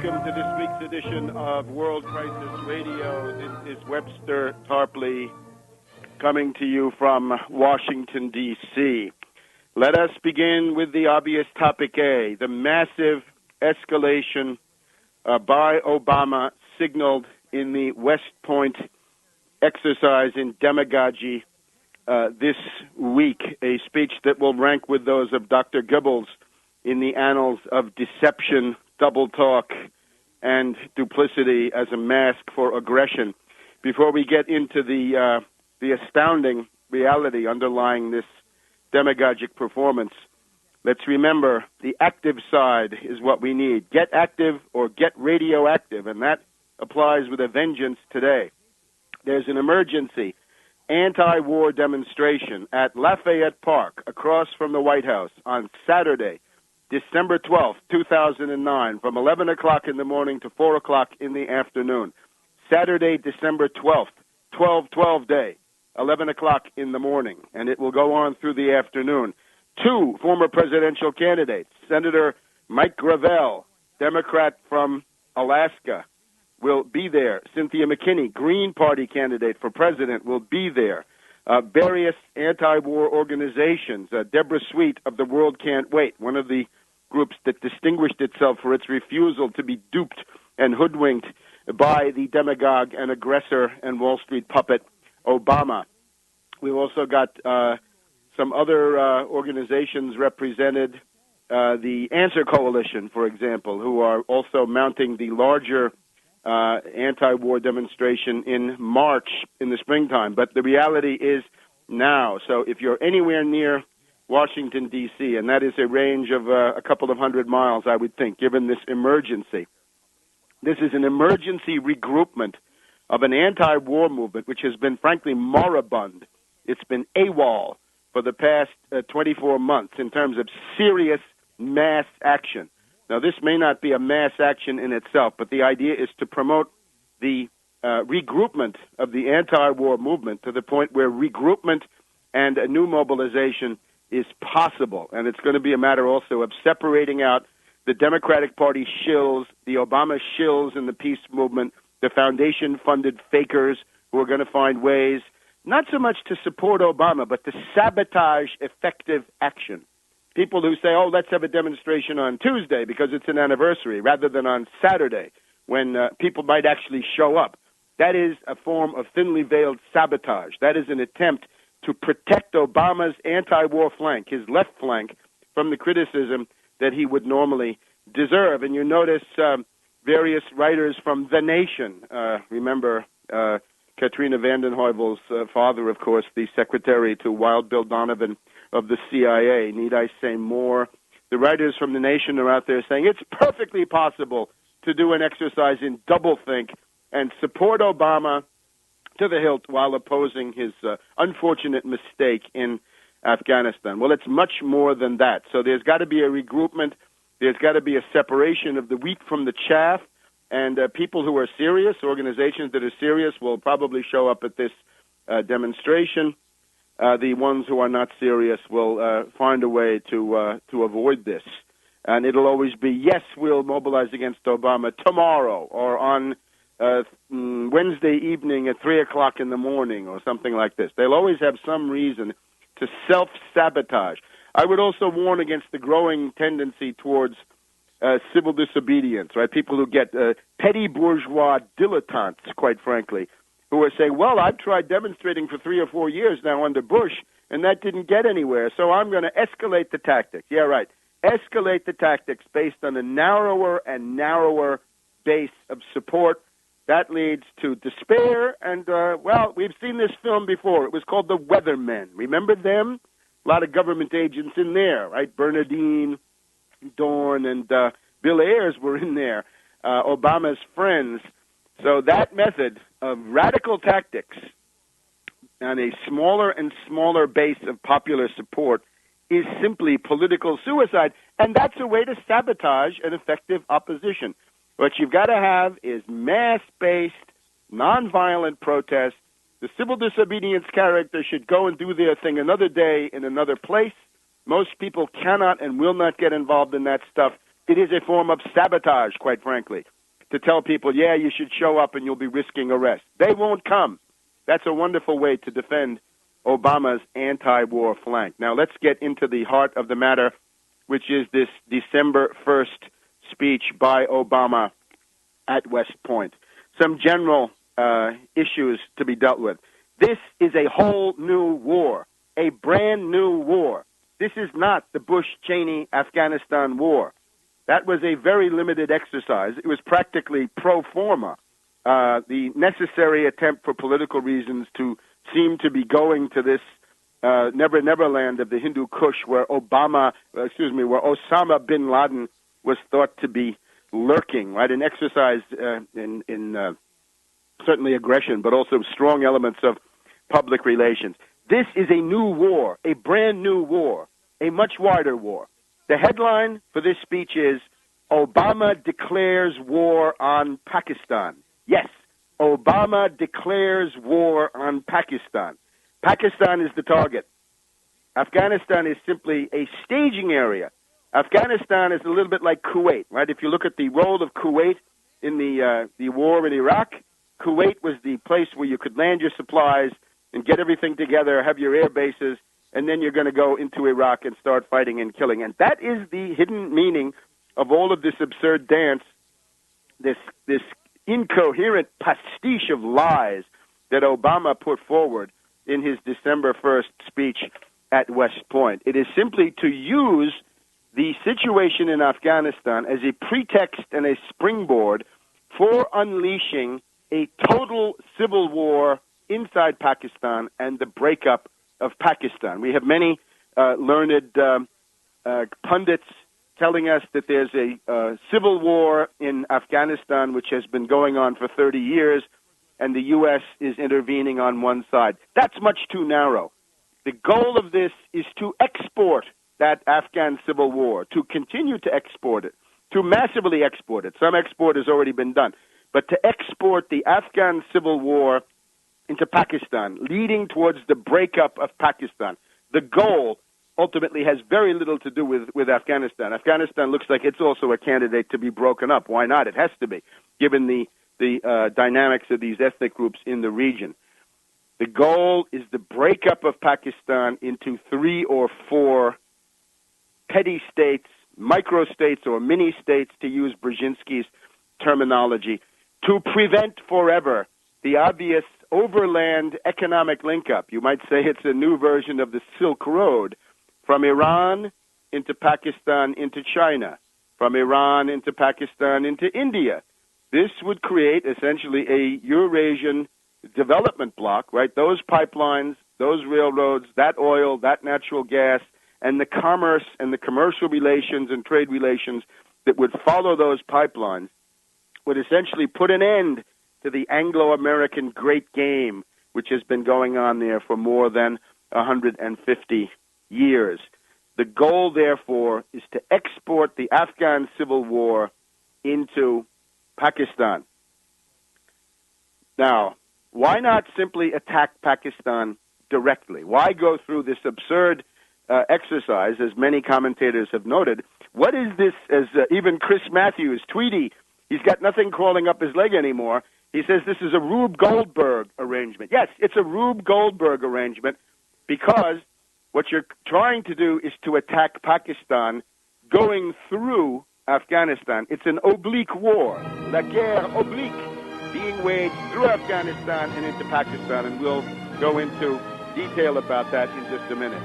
welcome to this week's edition of World Crisis Radio. This is Webster Tarpley coming to you from Washington, D.C. Let us begin with the obvious topic A, the massive escalation by Obama signaled in the West Point exercise in demagogy this week, a speech that will rank with those of Dr. Goebbels in the annals of deception, double talk, and duplicity as a mask for aggression. Before we get into the astounding reality underlying this demagogic performance, let's remember the active side is what we need. Get active or get radioactive, and that applies with a vengeance today. There's an emergency anti-war demonstration at Lafayette Park across from the White House on Saturday, December 12th, 2009, from 11 o'clock in the morning to 4 o'clock in the afternoon. Saturday, December 12th, 12-12 day, 11 o'clock in the morning, and it will go on through the afternoon. Two former presidential candidates, Senator Mike Gravel, Democrat from Alaska, will be there. Cynthia McKinney, Green Party candidate for president, will be there. Various anti-war organizations, Deborah Sweet of the World Can't Wait, one of the groups that distinguished itself for its refusal to be duped and hoodwinked by the demagogue and aggressor and Wall Street puppet Obama. We've also got some other organizations represented, the Answer Coalition, for example, who are also mounting the larger anti-war demonstration in March in the springtime. But the reality is now. So if you're anywhere near Washington, D.C., and that is a range of a couple of 100 miles, I would think, given this emergency. This is an emergency regroupment of an anti-war movement which has been, frankly, moribund. It's been AWOL for the past 24 months in terms of serious mass action. Now, this may not be a mass action in itself, but the idea is to promote the regroupment of the anti-war movement to the point where regroupment and a new mobilization is possible. And it's going to be a matter also of separating out the Democratic Party shills, the Obama shills in the peace movement, the foundation-funded fakers who are going to find ways not so much to support Obama, but to sabotage effective action. People who say, oh, let's have a demonstration on Tuesday because it's an anniversary, rather than on Saturday when people might actually show up. That is a form of thinly veiled sabotage. That is an attempt to protect Obama's anti-war flank, his left flank, from the criticism that he would normally deserve. And you notice various writers from The Nation. Remember Katrina vanden Heuvel's father, of course, the secretary to Wild Bill Donovan of the CIA. Need I say more? The writers from The Nation are out there saying it's perfectly possible to do an exercise in doublethink and support Obama to the hilt while opposing his unfortunate mistake in Afghanistan. Well, it's much more than that. So there's got to be a regroupment. There's got to be a separation of the wheat from the chaff. And people who are serious, organizations that are serious, will probably show up at this demonstration. The ones who are not serious will find a way to avoid this. And it'll always be, yes, we'll mobilize against Obama tomorrow or on Wednesday evening at 3 o'clock in the morning or something like this. They'll always have some reason to self-sabotage. I would also warn against the growing tendency towards civil disobedience, right? People who get petty bourgeois dilettantes, quite frankly, who are saying, well, I've tried demonstrating for 3 or 4 years now under Bush, and that didn't get anywhere, so I'm going to escalate the tactics. Yeah, right. Escalate the tactics based on a narrower and narrower base of support. That leads to despair, and, well, we've seen this film before. It was called The Weathermen. Remember them? A lot of government agents in there, right? Bernadine, Dorn, and Bill Ayers were in there, Obama's friends. So that method of radical tactics on a smaller and smaller base of popular support is simply political suicide, and that's a way to sabotage an effective opposition. What you've got to have is mass-based, nonviolent protest. The civil disobedience character should go and do their thing another day in another place. Most people cannot and will not get involved in that stuff. It is a form of sabotage, quite frankly, to tell people, yeah, you should show up and you'll be risking arrest. They won't come. That's a wonderful way to defend Obama's anti-war flank. Now, let's get into the heart of the matter, which is this December 1st speech by Obama at West Point. Some general issues to be dealt with. This is a whole new war, a brand new war. This is not the Bush-Cheney Afghanistan war. That was a very limited exercise. It was practically pro forma, the necessary attempt for political reasons to seem to be going to this never land of the Hindu Kush where where Osama bin Laden was thought to be lurking, right? An exercise in certainly aggression, but also strong elements of public relations. This is a new war, a brand new war, a much wider war. The headline for this speech is, Obama declares war on Pakistan. Yes, Obama declares war on Pakistan. Pakistan is the target. Afghanistan is simply a staging area. Afghanistan is a little bit like Kuwait, right? If you look at the role of Kuwait in the war in Iraq, Kuwait was the place where you could land your supplies and get everything together, have your air bases, and then you're going to go into Iraq and start fighting and killing. And that is the hidden meaning of all of this absurd dance, this incoherent pastiche of lies that Obama put forward in his December 1st speech at West Point. It is simply to use the situation in Afghanistan as a pretext and a springboard for unleashing a total civil war inside Pakistan and the breakup of Pakistan. We have many learned pundits telling us that there's a civil war in Afghanistan which has been going on for 30 years, and the U.S. is intervening on one side. That's much too narrow. The goal of this is to export that Afghan civil war, to continue to export it, to massively export it. Some export has already been done. But to export the Afghan civil war into Pakistan, leading towards the breakup of Pakistan. The goal ultimately has very little to do with Afghanistan. Afghanistan looks like it's also a candidate to be broken up. Why not? It has to be, given the dynamics of these ethnic groups in the region. The goal is the breakup of Pakistan into 3 or 4 petty states, micro-states or mini-states, to use Brzezinski's terminology, to prevent forever the obvious overland economic link-up. You might say it's a new version of the Silk Road, from Iran into Pakistan into China, from Iran into Pakistan into India. This would create essentially a Eurasian development block, right? Those pipelines, those railroads, that oil, that natural gas, and the commerce and the commercial relations and trade relations that would follow those pipelines would essentially put an end to the Anglo-American great game, which has been going on there for more than 150 years. The goal, therefore, is to export the Afghan civil war into Pakistan. Now, why not simply attack Pakistan directly? Why go through this absurd exercise, as many commentators have noted? What is this, as even Chris Matthews, Tweety, he's got nothing crawling up his leg anymore. He says this is a Rube Goldberg arrangement. Yes, it's a Rube Goldberg arrangement because what you're trying to do is to attack Pakistan going through Afghanistan. It's an oblique war, la guerre oblique, being waged through Afghanistan and into Pakistan, and we'll go into detail about that in just a minute.